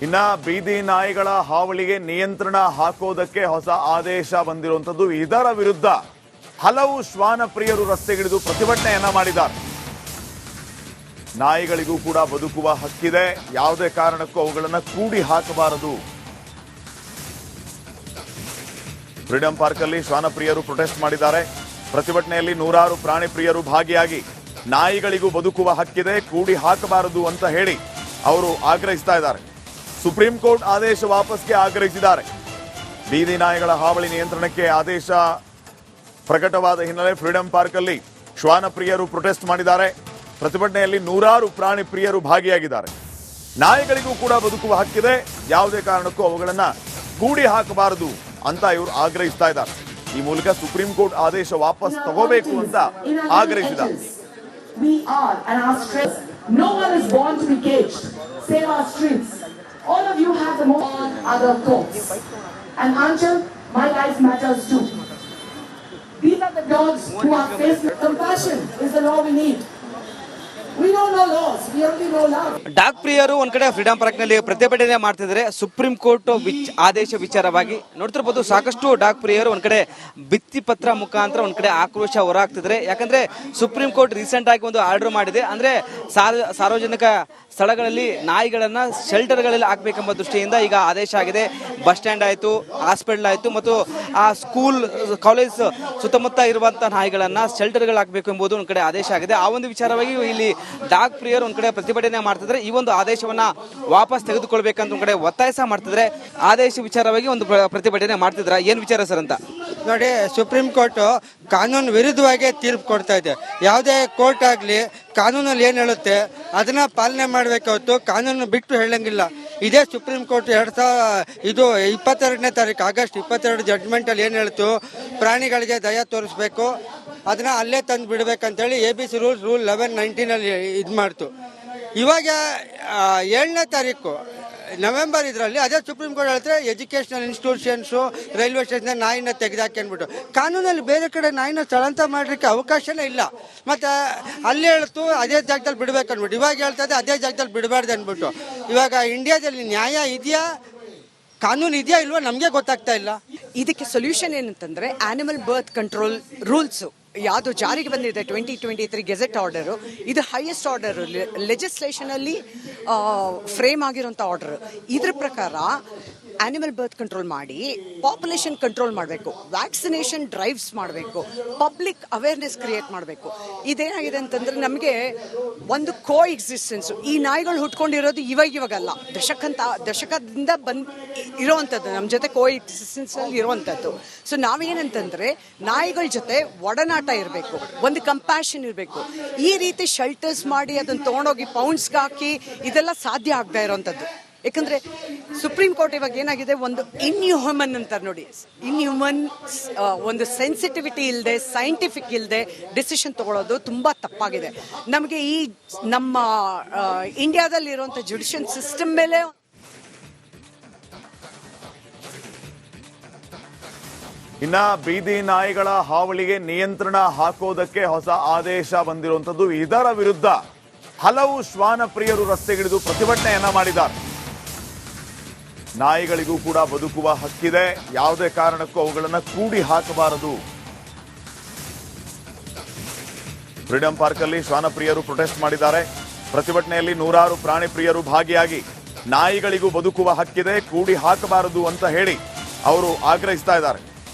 ಇನ್ನ ಬೀದಿ ನಾಯಿಗಳ ಹಾವಳಿಗೆ ನಿಯಂತ್ರಣ ಹಾಕೋದಕ್ಕೆ ಹೊಸ ಆದೇಶ ಬಂದಿರುವಂತದ್ದು. ಇದರ ವಿರುದ್ಧ ಹಲವು ಶ್ವಾನ ಪ್ರಿಯರು ರಸ್ತೆಗಿಳಿದು ಪ್ರತಿಭಟನೆಯನ್ನ ಮಾಡಿದ್ದಾರೆ. ನಾಯಿಗಳಿಗೂ ಕೂಡ ಬದುಕುವ ಹಕ್ಕಿದೆ, ಯಾವುದೇ ಕಾರಣಕ್ಕೂ ಅವುಗಳನ್ನು ಕೂಡಿ ಹಾಕಬಾರದು. ಫ್ರೀಡಂ ಪಾರ್ಕ್ ಅಲ್ಲಿ ಶ್ವಾನ ಪ್ರಿಯರು ಪ್ರೊಟೆಸ್ಟ್ ಮಾಡಿದ್ದಾರೆ. ಪ್ರತಿಭಟನೆಯಲ್ಲಿ ನೂರಾರು ಪ್ರಾಣಿ ಪ್ರಿಯರು ಭಾಗಿಯಾಗಿ ನಾಯಿಗಳಿಗೂ ಬದುಕುವ ಹಕ್ಕಿದೆ, ಕೂಡಿ ಹಾಕಬಾರದು ಅಂತ ಹೇಳಿ ಅವರು ಆಗ್ರಹಿಸ್ತಾ ಇದ್ದಾರೆ. ಸುಪ್ರೀಂ ಕೋರ್ಟ್ ಆದೇಶ ವಾಪಸ್ಗೆ ಆಗ್ರಹಿಸಿದ್ದಾರೆ. ಬೀದಿ ನಾಯಿಗಳ ಹಾವಳಿ ನಿಯಂತ್ರಣಕ್ಕೆ ಆದೇಶ ಪ್ರಕಟವಾದ ಹಿನ್ನೆಲೆ ಫ್ರೀಡಂ ಪಾರ್ಕ್ ಅಲ್ಲಿ ಶ್ವಾನ ಪ್ರಿಯರು ಪ್ರೊಟೆಸ್ಟ್ ಮಾಡಿದ್ದಾರೆ. ಪ್ರತಿಭಟನೆಯಲ್ಲಿ ನೂರಾರು ಪ್ರಾಣಿ ಪ್ರಿಯರು ಭಾಗಿಯಾಗಿದ್ದಾರೆ. ನಾಯಿಗಳಿಗೂ ಕೂಡ ಬದುಕುವ ಹಕ್ಕಿದೆ, ಯಾವುದೇ ಕಾರಣಕ್ಕೂ ಅವುಗಳನ್ನ ಕೂಡಿ ಹಾಕಬಾರದು ಅಂತ ಇವರು ಆಗ್ರಹಿಸ್ತಾ ಇದ್ದಾರೆ. ಈ ಮೂಲಕ ಸುಪ್ರೀಂ ಕೋರ್ಟ್ ಆದೇಶ ವಾಪಸ್ ತಗೋಬೇಕು ಅಂತ ಆಗ್ರಹಿಸಿದ್ದಾರೆ. All of you have the most other thoughts. And Anchal, my life matters too. These are the dogs who are faced. Compassion is the law we need. We don't know laws, we only know love. Dog ಪ್ರಿಯರು ಒಂದ್ ಕಡೆ freedom park ನಲ್ಲಿ ಪ್ರತಿಭಟನೆ ಮಾಡ್ತಿದ್ದಾರೆ. Supreme court ಆದೇಶ ವಿಚಾರವಾಗಿ ನೋಡ್ತಿರ್ಬೋದು, ಸಾಕಷ್ಟು ಡಾಗ್ ಪ್ರಿಯರು ಒಂದ್ ಕಡೆ ಭಿತ್ತಿ ಪತ್ರ ಮುಖಾಂತರ ಒಂದ್ ಕಡೆ ಆಕ್ರೋಶ ಹೊರಹಾಕ್ತಿದ್ದಾರೆ. ಯಾಕಂದ್ರೆ ಸುಪ್ರೀಂ ಕೋರ್ಟ್ ರೀಸೆಂಟ್ ಆಗಿ ಒಂದು ಆರ್ಡರ್ ಮಾಡಿದೆ. ಅಂದ್ರೆ ಸಾರ್ವಜನಿಕ ಸ್ಥಳಗಳಲ್ಲಿ ನಾಯಿಗಳನ್ನ ಶೆಲ್ಟರ್ಗಳಲ್ಲಿ ಹಾಕಬೇಕೆಂಬ ದೃಷ್ಟಿಯಿಂದ ಈಗ ಆದೇಶ ಆಗಿದೆ. ಬಸ್ ಸ್ಟ್ಯಾಂಡ್ ಆಯಿತು, ಹಾಸ್ಪಿಟಲ್ ಆಯಿತು, ಮತ್ತು ಆ ಸ್ಕೂಲ್ ಕಾಲೇಜ್ ಸುತ್ತಮುತ್ತ ಇರುವಂತಹ ನಾಯಿಗಳನ್ನ ಶೆಲ್ಟರ್ಗಳು ಹಾಕಬೇಕು ಎಂಬುದು ಒಂದ್ ಕಡೆ ಆದೇಶ ಆಗಿದೆ. ಆ ಒಂದು ವಿಚಾರವಾಗಿ ಇಲ್ಲಿ ಡಾಗ್ ಪ್ರಿಯರು ಒಂದ್ ಕಡೆ ಪ್ರತಿಭಟನೆ ಮಾಡ್ತಿದ್ರೆ, ಈ ಒಂದು ಆದೇಶವನ್ನ ವಾಪಸ್ ತೆಗೆದುಕೊಳ್ಬೇಕಂತ ಒಂದ್ ಕಡೆ ಒತ್ತಾಯ ಮಾಡ್ತಿದ್ರೆ, ಆದೇಶ ವಿಚಾರವಾಗಿ ಒಂದು ಪ್ರತಿಭಟನೆ ಮಾಡ್ತಿದ್ರ. ಏನ್ ವಿಚಾರ ಸರ್ ಅಂತ ನೋಡಿ, ಸುಪ್ರೀಂ ಕೋರ್ಟ್ ಕಾನೂನು ವಿರುದ್ಧವಾಗಿ ತೀರ್ಪು ಕೊಡ್ತಾ ಇದೆ. ಯಾವುದೇ ಕೋರ್ಟ್ ಆಗಲಿ ಕಾನೂನಲ್ಲಿ ಏನು ಹೇಳುತ್ತೆ ಅದನ್ನ ಪಾಲನೆ ಮಾಡಬೇಕು ಹೊತ್ತು ಕಾನೂನು ಬಿಟ್ಟು ಹೇಳಂಗಿಲ್ಲ. ಇದೇ ಸುಪ್ರೀಂ ಕೋರ್ಟ್ 22ನೇ ತಾರೀಕು ಆಗಸ್ಟ್ 22 ಜಡ್ಜ್ಮೆಂಟಲ್ಲಿ ಏನು ಹೇಳ್ತು, ಪ್ರಾಣಿಗಳಿಗೆ ದಯ ತೋರಿಸ್ಬೇಕು, ಅದನ್ನ ಅಲ್ಲೇ ತಂದು ಬಿಡ್ಬೇಕಂತೇಳಿ ABC ರೂಲ್ 1119 ಇದು ಮಾಡ್ತು. ಇವಾಗ 7ನೇ ತಾರೀಕು ನವೆಂಬರ್ ಇದರಲ್ಲಿ ಅದೇ ಸುಪ್ರೀಂ ಕೋರ್ಟ್ ಹೇಳ್ತಾರೆ ಎಜುಕೇಷನಲ್ ಇನ್ಸ್ಟಿಟ್ಯೂಷನ್ಸು, ರೈಲ್ವೆ ಸ್ಟೇಷನ್ ನಾಯಿನ ತೆಗೆದಾಕಿ ಅಂದ್ಬಿಟ್ಟು. ಕಾನೂನಲ್ಲಿ ಬೇರೆ ಕಡೆ ನಾಯಿನ ಸ್ಥಳಾಂತರ ಮಾಡಲಿಕ್ಕೆ ಅವಕಾಶನೇ ಇಲ್ಲ. ಮತ್ತು ಅಲ್ಲಿ ಹೇಳ್ತು ಅದೇ ಜಾಗದಲ್ಲಿ ಬಿಡಬೇಕು ಅಂದ್ಬಿಟ್ಟು, ಇವಾಗ ಹೇಳ್ತದೆ ಅದೇ ಜಾಗದಲ್ಲಿ ಬಿಡಬಾರ್ದು ಅಂದ್ಬಿಟ್ಟು. ಇವಾಗ ಇಂಡಿಯಾದಲ್ಲಿ ನ್ಯಾಯ ಇದೆಯಾ, ಕಾನೂನು ಇದೆಯಾ ಇಲ್ವಾ ನಮಗೆ ಗೊತ್ತಾಗ್ತಾ ಇಲ್ಲ. ಇದಕ್ಕೆ ಸೊಲ್ಯೂಷನ್ ಏನಂತಂದರೆ ಆನಿಮಲ್ ಬರ್ತ್ ಕಂಟ್ರೋಲ್ ರೂಲ್ಸು ಯಾವುದು ಜಾರಿಗೆ ಬಂದಿದೆ 2023 ಗೆಜೆಟ್ ಆರ್ಡರು, ಇದು ಹೈಯೆಸ್ಟ್ ಆರ್ಡರ್ ಲೆಜಿಸ್ಲೇಷನಲ್ಲಿ ಫ್ರೇಮ್ ಆಗಿರೋಂಥ ಆರ್ಡರ್. ಇದ್ರ ಪ್ರಕಾರ ಆನಿಮಲ್ ಬರ್ತ್ ಕಂಟ್ರೋಲ್ ಮಾಡಿ ಪಾಪ್ಯುಲೇಷನ್ ಕಂಟ್ರೋಲ್ ಮಾಡಬೇಕು, ವ್ಯಾಕ್ಸಿನೇಷನ್ ಡ್ರೈವ್ಸ್ ಮಾಡಬೇಕು, ಪಬ್ಲಿಕ್ ಅವೇರ್ನೆಸ್ ಕ್ರಿಯೇಟ್ ಮಾಡಬೇಕು. ಇದೇನಾಗಿದೆ ಅಂತಂದರೆ ನಮಗೆ ಒಂದು ಕೋ ಎಕ್ಸಿಸ್ಟೆನ್ಸು, ಈ ನಾಯಿಗಳು ಹುಟ್ಕೊಂಡಿರೋದು ಇವಾಗಲ್ಲ, ದಶಕದಿಂದ ಇರೋವಂಥದ್ದು ನಮ್ಮ ಜೊತೆ ಕೋ ಎಕ್ಸಿಸ್ಟೆನ್ಸಲ್ಲಿ ಇರುವಂಥದ್ದು. ಸೊ ನಾವೇನಂತಂದರೆ ನಾಯಿಗಳ ಜೊತೆ ಒಡನಾಟ ಇರಬೇಕು, ಒಂದು ಕಂಪ್ಯಾಷನ್ ಇರಬೇಕು. ಈ ರೀತಿ ಶೆಲ್ಟರ್ಸ್ ಮಾಡಿ ಅದನ್ನು ತೊಗೊಂಡೋಗಿ ಪೌಂಡ್ಸ್ಗೆ ಹಾಕಿ ಇದೆಲ್ಲ ಸಾಧ್ಯ ಆಗದೆ ಇರೋವಂಥದ್ದು. ಯಾಕಂದರೆ ಸುಪ್ರೀಂ ಕೋರ್ಟ್ ಇವಾಗ ಏನಾಗಿದೆ, ಒಂದು ಇನ್ಹ್ಯೂಮನ್ ಅಂತಾರೆ ನೋಡಿ, ಇನ್ಹ್ಯೂಮನ್ ಒಂದು ಸೆನ್ಸಿಟಿವಿಟಿ ಇಲ್ಲದೆ, ಸೈಂಟಿಫಿಕ್ ಇಲ್ಲದೆ ಡಿಸಿಷನ್ ತಗೊಳ್ಳೋದು ತುಂಬ ತಪ್ಪಾಗಿದೆ. ನಮಗೆ ಈ ನಮ್ಮ ಇಂಡಿಯಾದಲ್ಲಿರುವಂಥ ಜುಡಿಷಿಯಲ್ ಸಿಸ್ಟಮ್ ಮೇಲೆ ಇನ್ನ ಬೀದಿ ನಾಯಿಗಳ ಹಾವಳಿಗೆ ನಿಯಂತ್ರಣ ಹಾಕೋದಕ್ಕೆ ಹೊಸ ಆದೇಶ ಬಂದಿರುವಂತದ್ದು. ಇದರ ವಿರುದ್ಧ ಹಲವು ಶ್ವಾನ ಪ್ರಿಯರು ರಸ್ತೆಗಿಳಿದು ಪ್ರತಿಭಟನೆಯನ್ನ ಮಾಡಿದ್ದಾರೆ. ನಾಯಿಗಳಿಗೂ ಕೂಡ ಬದುಕುವ ಹಕ್ಕಿದೆ, ಯಾವುದೇ ಕಾರಣಕ್ಕೂ ಅವುಗಳನ್ನ ಕೂಡಿ ಹಾಕಬಾರದು. ಫ್ರೀಡಂ ಪಾರ್ಕ್ ಅಲ್ಲಿ ಶ್ವಾನ ಪ್ರಿಯರು ಪ್ರೊಟೆಸ್ಟ್ ಮಾಡಿದ್ದಾರೆ. ಪ್ರತಿಭಟನೆಯಲ್ಲಿ ನೂರಾರು ಪ್ರಾಣಿ ಪ್ರಿಯರು ಭಾಗಿಯಾಗಿ ನಾಯಿಗಳಿಗೂ ಬದುಕುವ ಹಕ್ಕಿದೆ, ಕೂಡಿ ಹಾಕಬಾರದು ಅಂತ ಹೇಳಿ ಅವರು ಆಗ್ರಹಿಸ್ತಾ ಇದ್ದಾರೆ.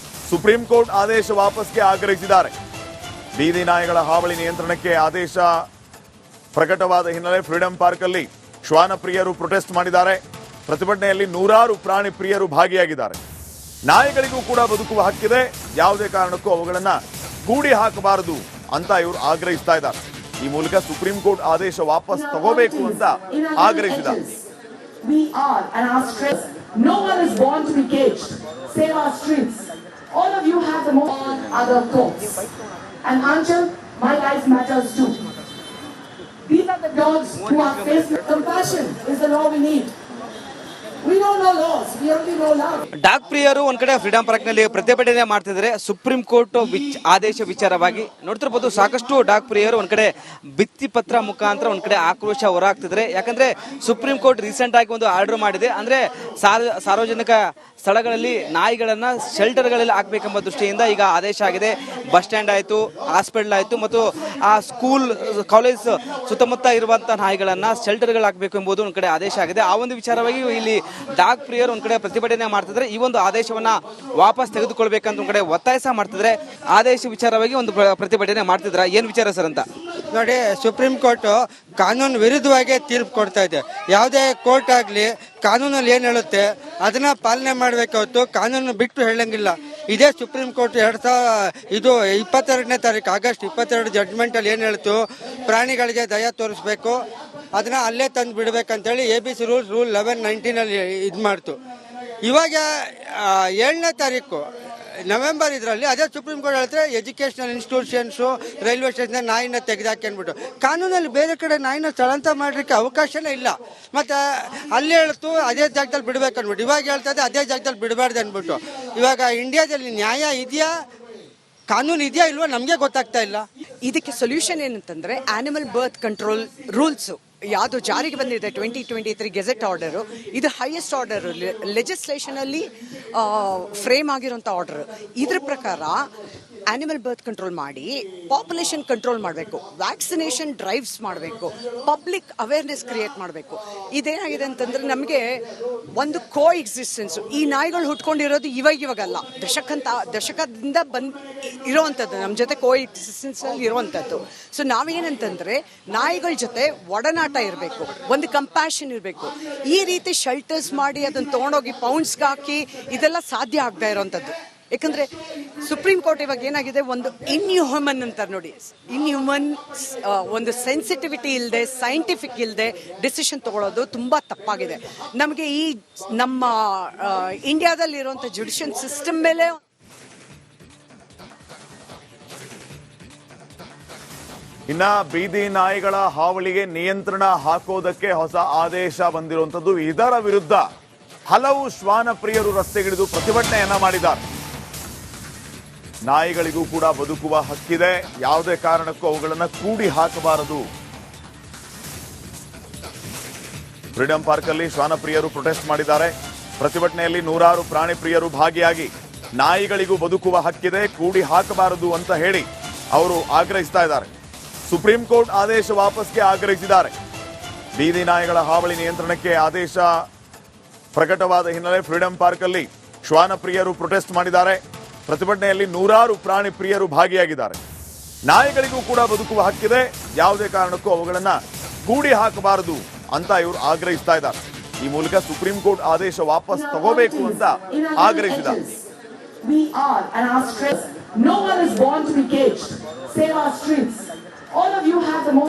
ಸುಪ್ರೀಂ ಕೋರ್ಟ್ ಆದೇಶ ವಾಪಸ್ಗೆ ಆಗ್ರಹಿಸಿದ್ದಾರೆ. ಬೀದಿ ನಾಯಿಗಳ ಹಾವಳಿ ನಿಯಂತ್ರಣಕ್ಕೆ ಆದೇಶ ಪ್ರಕಟವಾದ ಹಿನ್ನೆಲೆ ಫ್ರೀಡಂ ಪಾರ್ಕ್ ಅಲ್ಲಿ ಶ್ವಾನ ಪ್ರಿಯರು ಪ್ರೊಟೆಸ್ಟ್ ಮಾಡಿದ್ದಾರೆ. ಪ್ರತಿಭಟನೆಯಲ್ಲಿ ನೂರಾರು ಪ್ರಾಣಿ ಪ್ರಿಯರು ಭಾಗಿಯಾಗಿದ್ದಾರೆ. ನಾಯಿಗಳಿಗೂ ಕೂಡ ಬದುಕುವ ಹಕ್ಕಿದೆ, ಯಾವುದೇ ಕಾರಣಕ್ಕೂ ಅವುಗಳನ್ನ ಕೂಡಿ ಹಾಕಬಾರದು ಅಂತ ಇವರು ಆಗ್ರಹಿಸ್ತಾ ಇದ್ದಾರೆ. ಈ ಮೂಲಕ ಸುಪ್ರೀಂ ಕೋರ್ಟ್ ಆದೇಶ ವಾಪಸ್ ತಗೋಬೇಕು ಅಂತ ಆಗ್ರಹಿಸಿದ್ದಾರೆ. All of you have the most other thoughts. And Anchal, my life matters too. These are the dogs who are faced. Compassion is the law we need. We don't know laws, we only know love. Dog ಪ್ರಿಯರು ಒಂದ್ ಕಡೆ freedom park ನಲ್ಲಿ ಪ್ರತಿಭಟನೆ ಮಾಡ್ತಿದ್ರೆ supreme court ಆದೇಶ ವಿಚಾರವಾಗಿ ನೋಡ್ತಿರ್ಬೋದು. ಸಾಕಷ್ಟು ಡಾಕ್ ಪ್ರಿಯರು ಒಂದ್ ಕಡೆ ಭಿತ್ತಿ ಪತ್ರ ಮುಖಾಂತರ ಒಂದ್ ಕಡೆ ಆಕ್ರೋಶ ಹೊರಹಾಕ್ತಿದ್ರೆ. ಯಾಕಂದ್ರೆ ಸುಪ್ರೀಂ ಕೋರ್ಟ್ ರೀಸೆಂಟ್ ಆಗಿ ಒಂದು ಆರ್ಡರ್ ಮಾಡಿದೆ. ಅಂದ್ರೆ ಸಾರ್ವಜನಿಕ ಸ್ಥಳಗಳಲ್ಲಿ ನಾಯಿಗಳನ್ನ ಶೆಲ್ಟರ್ಗಳಲ್ಲಿ ಹಾಕ್ಬೇಕೆಂಬ ದೃಷ್ಟಿಯಿಂದ ಈಗ ಆದೇಶ ಆಗಿದೆ. ಬಸ್ ಸ್ಟ್ಯಾಂಡ್ ಆಯ್ತು, ಹಾಸ್ಪಿಟಲ್ ಆಯ್ತು, ಮತ್ತು ಆ ಸ್ಕೂಲ್ ಕಾಲೇಜ್ ಸುತ್ತಮುತ್ತ ಇರುವಂತಹ ನಾಯಿಗಳನ್ನ ಶೆಲ್ಟರ್ಗಳು ಹಾಕಬೇಕು ಎಂಬುದು ಒಂದ್ ಕಡೆ ಆದೇಶ ಆಗಿದೆ. ಆ ಒಂದು ವಿಚಾರವಾಗಿ ಇಲ್ಲಿ ಡಾಗ್ ಪ್ರಿಯರು ಒಂದ್ ಕಡೆ ಪ್ರತಿಭಟನೆ ಮಾಡ್ತಿದ್ರೆ. ಈ ಒಂದು ಆದೇಶವನ್ನ ವಾಪಸ್ ತೆಗೆದುಕೊಳ್ಬೇಕಂತ ಒಂದ್ ಕಡೆ ಒತ್ತಾಯ ಮಾಡ್ತಿದ್ರೆ. ಆದೇಶ ವಿಚಾರವಾಗಿ ಒಂದು ಪ್ರತಿಭಟನೆ ಮಾಡ್ತಿದ್ರ. ಏನ್ ವಿಚಾರ ಸರ್ ಅಂತ ನೋಡಿ, ಸುಪ್ರೀಂ ಕೋರ್ಟ್ ಕಾನೂನು ವಿರುದ್ಧವಾಗಿ ತೀರ್ಪು ಕೊಡ್ತಾ ಇದೆ. ಯಾವುದೇ ಕೋರ್ಟ್ ಆಗಲಿ ಕಾನೂನಲ್ಲಿ ಏನು ಹೇಳುತ್ತೆ ಅದನ್ನ ಪಾಲನೆ ಮಾಡಬೇಕು ಹೊತ್ತು ಕಾನೂನು ಬಿಟ್ಟು ಹೇಳಂಗಿಲ್ಲ. ಇದೇ ಸುಪ್ರೀಂ ಕೋರ್ಟ್ 22ನೇ ತಾರೀಕು ಆಗಸ್ಟ್ 22 ಜಡ್ಜ್ಮೆಂಟಲ್ಲಿ ಏನು ಹೇಳ್ತು, ಪ್ರಾಣಿಗಳಿಗೆ ದಯ ತೋರಿಸ್ಬೇಕು, ಅದನ್ನ ಅಲ್ಲೇ ತಂದು ಬಿಡ್ಬೇಕಂತೇಳಿ ABC ರೂಲ್ 1119 ಇದು ಮಾಡ್ತು. ಇವಾಗ 7ನೇ ತಾರೀಕು ನವೆಂಬರ್ ಇದರಲ್ಲಿ ಅದೇ ಸುಪ್ರೀಂ ಕೋರ್ಟ್ ಹೇಳ್ತಾರೆ ಎಜುಕೇಷನಲ್ ಇನ್ಸ್ಟಿಟ್ಯೂಷನ್ಸು, ರೈಲ್ವೆ ಸ್ಟೇಷನ್ ನಾಯಿನ ತೆಗೆದಾಕಿ ಅಂದ್ಬಿಟ್ಟು. ಕಾನೂನಲ್ಲಿ ಬೇರೆ ಕಡೆ ನಾಯಿನ ಸ್ಥಳಾಂತರ ಮಾಡಲಿಕ್ಕೆ ಅವಕಾಶನೇ ಇಲ್ಲ. ಮತ್ತು ಅಲ್ಲಿ ಹೇಳ್ತು ಅದೇ ಜಾಗದಲ್ಲಿ ಬಿಡಬೇಕು ಅಂದ್ಬಿಟ್ಟು, ಇವಾಗ ಹೇಳ್ತದೆ ಅದೇ ಜಾಗದಲ್ಲಿ ಬಿಡಬಾರ್ದು ಅಂದ್ಬಿಟ್ಟು. ಇವಾಗ ಇಂಡಿಯಾದಲ್ಲಿ ನ್ಯಾಯ ಇದೆಯಾ, ಕಾನೂನು ಇದೆಯಾ ಇಲ್ವಾ ನಮಗೆ ಗೊತ್ತಾಗ್ತಾ ಇಲ್ಲ. ಇದಕ್ಕೆ ಸೊಲ್ಯೂಷನ್ ಏನಂತಂದ್ರೆ ಆನಿಮಲ್ ಬರ್ತ್ ಕಂಟ್ರೋಲ್ ರೂಲ್ಸು ಯಾವುದು ಜಾರಿಗೆ ಬಂದಿದೆ 2023 ಗೆಜೆಟ್ ಆರ್ಡರು, ಇದು ಹೈಯೆಸ್ಟ್ ಆರ್ಡರ್ ಲೆಜಿಸ್ಲೇಷನ್ ಅಲ್ಲಿ ಫ್ರೇಮ್ ಆಗಿರುವಂಥ ಆರ್ಡರ್. ಇದ್ರ ಪ್ರಕಾರ ಆನಿಮಲ್ ಬರ್ತ್ ಕಂಟ್ರೋಲ್ ಮಾಡಿ ಪಾಪ್ಯುಲೇಷನ್ ಕಂಟ್ರೋಲ್ ಮಾಡಬೇಕು, ವ್ಯಾಕ್ಸಿನೇಷನ್ ಡ್ರೈವ್ಸ್ ಮಾಡಬೇಕು, ಪಬ್ಲಿಕ್ ಅವೇರ್ನೆಸ್ ಕ್ರಿಯೇಟ್ ಮಾಡಬೇಕು. ಇದೇನಾಗಿದೆ ಅಂತಂದ್ರೆ ನಮಗೆ ಒಂದು ಕೋ ಎಕ್ಸಿಸ್ಟೆನ್ಸ್, ಈ ನಾಯಿಗಳು ಹುಟ್ಕೊಂಡಿರೋದು ಇವಾಗಲ್ಲ, ದಶಕದಿಂದ ಇರೋವಂಥದ್ದು ನಮ್ಮ ಜೊತೆ ಕೋ ಎಕ್ಸಿಸ್ಟೆನ್ಸ್ ಅಲ್ಲಿ ಇರುವಂಥದ್ದು. ಸೊ ನಾವೇನಂತಂದ್ರೆ ನಾಯಿಗಳ ಜೊತೆ ಒಡನಾಟ ಇರಬೇಕು, ಒಂದು ಕಂಪ್ಯಾಷನ್ ಇರಬೇಕು. ಈ ರೀತಿ ಶೆಲ್ಟರ್ಸ್ ಮಾಡಿ ಅದನ್ನ ತೊಗೊಂಡೋಗಿ ಪೌಂಡ್ಸ್ಗೆ ಹಾಕಿ ಇದೆಲ್ಲ ಸಾಧ್ಯ ಆಗದೆ ಇರೋವಂಥದ್ದು. ಯಾಕಂದ್ರೆ ಸುಪ್ರೀಂ ಕೋರ್ಟ್ ಇವಾಗ ಏನಾಗಿದೆ, ಒಂದು ಇನ್ಹ್ಯೂಮನ್ ಅಂತಾರೆ ನೋಡಿ, ಇನ್ಹ್ಯೂಮನ್ ಒಂದು ಸೆನ್ಸಿಟಿವಿಟಿ ಇಲ್ಲದೆ, ಸೈಂಟಿಫಿಕ್ ಇಲ್ಲದೆ ಡಿಸಿಷನ್ ತಗೊಳ್ಳೋದು ತುಂಬಾ ತಪ್ಪಾಗಿದೆ. ನಮಗೆ ಈ ನಮ್ಮ ಇಂಡಿಯಾದಲ್ಲಿ ಇರುವಂಥ ಜುಡಿಷಿಯಲ್ ಸಿಸ್ಟಮ್ ಮೇಲೆ ಇನ್ನ ಬೀದಿ ನಾಯಿಗಳ ಹಾವಳಿಗೆ ನಿಯಂತ್ರಣ ಹಾಕೋದಕ್ಕೆ ಹೊಸ ಆದೇಶ ಬಂದಿರುವಂತದ್ದು. ಇದರ ವಿರುದ್ಧ ಹಲವು ಶ್ವಾನ ಪ್ರಿಯರು ರಸ್ತೆಗಿಳಿದು ಪ್ರತಿಭಟನೆಯನ್ನ ಮಾಡಿದ್ದಾರೆ. ನಾಯಿಗಳಿಗೂ ಕೂಡ ಬದುಕುವ ಹಕ್ಕಿದೆ, ಯಾವುದೇ ಕಾರಣಕ್ಕೂ ಅವುಗಳನ್ನು ಕೂಡಿ ಹಾಕಬಾರದು. ಫ್ರೀಡಂ ಪಾರ್ಕ್ ಅಲ್ಲಿ ಶ್ವಾನ ಪ್ರಿಯರು ಪ್ರೊಟೆಸ್ಟ್ ಮಾಡಿದ್ದಾರೆ. ಪ್ರತಿಭಟನೆಯಲ್ಲಿ ನೂರಾರು ಪ್ರಾಣಿ ಪ್ರಿಯರು ಭಾಗಿಯಾಗಿ ನಾಯಿಗಳಿಗೂ ಬದುಕುವ ಹಕ್ಕಿದೆ, ಕೂಡಿ ಹಾಕಬಾರದು ಅಂತ ಹೇಳಿ ಅವರು ಆಗ್ರಹಿಸ್ತಾ ಇದ್ದಾರೆ. ಸುಪ್ರೀಂ ಕೋರ್ಟ್ ಆದೇಶ ವಾಪಸ್ಗೆ ಆಗ್ರಹಿಸಿದ್ದಾರೆ. ಬೀದಿ ನಾಯಿಗಳ ಹಾವಳಿ ನಿಯಂತ್ರಣಕ್ಕೆ ಆದೇಶ ಪ್ರಕಟವಾದ ಹಿನ್ನೆಲೆ ಫ್ರೀಡಂ ಪಾರ್ಕ್ ಅಲ್ಲಿ ಶ್ವಾನ ಪ್ರಿಯರು ಪ್ರೊಟೆಸ್ಟ್ ಮಾಡಿದ್ದಾರೆ. ಪ್ರತಿಭಟನೆಯಲ್ಲಿ ನೂರಾರು ಪ್ರಾಣಿ ಪ್ರಿಯರು ಭಾಗಿಯಾಗಿದ್ದಾರೆ. ನಾಯಿಗಳಿಗೂ ಕೂಡ ಬದುಕುವ ಹಕ್ಕಿದೆ, ಯಾವುದೇ ಕಾರಣಕ್ಕೂ ಅವುಗಳನ್ನ ಕೂಡಿ ಹಾಕಬಾರದು ಅಂತ ಇವರು ಆಗ್ರಹಿಸ್ತಾ ಇದ್ದಾರೆ. ಈ ಮೂಲಕ ಸುಪ್ರೀಂ ಕೋರ್ಟ್ ಆದೇಶ ವಾಪಸ್ ತಗೋಬೇಕು ಅಂತ ಆಗ್ರಹಿಸಿದ್ದಾರೆ. We are and our strength. No one is born to be caged. Save our streets. All of you have the most